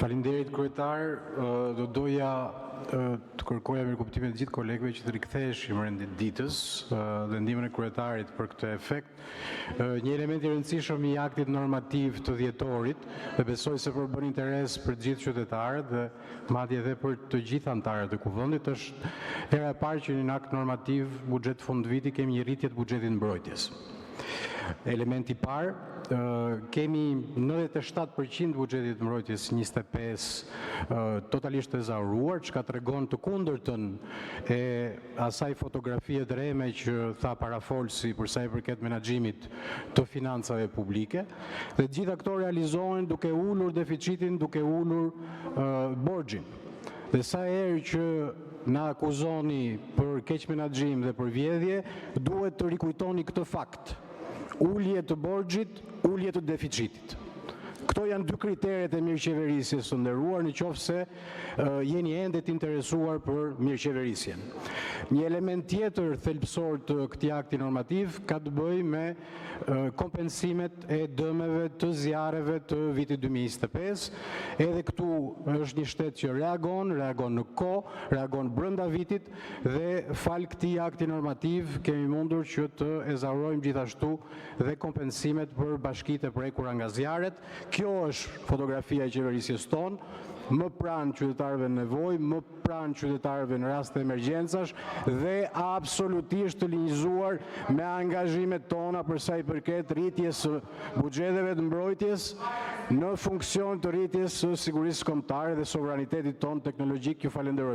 Faleminderit kryetar, do doja të kërkoja mirëkuptimin e gjithë kolegëve që të riktheheshim rendit ditës dhe ndihmën e kryetarit për këtë efekt. Një element i rëndësishëm i aktit normativ të dhjetorit dhe besoj se përbën interes për të gjithë qytetarët dhe madje edhe për të gjithë anëtarët e kuvendit është hera e parë që në një akt normativ buxhet fundviti kemi një rritje të buxhetit mbrojtjes. Elementi i parë, kemi 97% buxhetit mbrojtjes 25 totalisht të zauruar, çka tregon të kundërtën e asaj fotografie të reme që tha parafolsi për sa i përket menaxhimit të financave publike, dhe gjitha këto realizohen duke ulur deficitin, duke ulur borxhin. Dhe sa herë që na akuzoni për keq menaxhim dhe për vjedhje, duhet të rikujtoni këtë fakt. Ulje të borxhit, ulje të deficitit. Këto janë dy kriteret e mirëqeverisjes së nderuar, nëse jeni ende të interesuar për mirëqeverisjen. Një element tjetër thelbësor të këtij akti normativ ka të bëjë me kompensimet e dëmeve të zjarreve të vitit 2025. Edhe këtu është një shtet që reagon në kohë, reagon brenda vitit dhe fal këtij akti normativ kemi mundur që të ezarojmë gjithashtu dhe kompensimet për bashkitë e prekura nga zjarret. Kjo është fotografia e qeverisjes tonë, më pranë qytetarëve në nevojë, më pranë qytetarëve në rast të emergjencash dhe absolutisht të linjëzuar me angazhimet tona për sa i përket rritjes së buxheteve të mbrojtjes në funksion të rritjes së sigurisë kombëtare dhe sovranitetit tonë teknologjik. Ju falenderoj.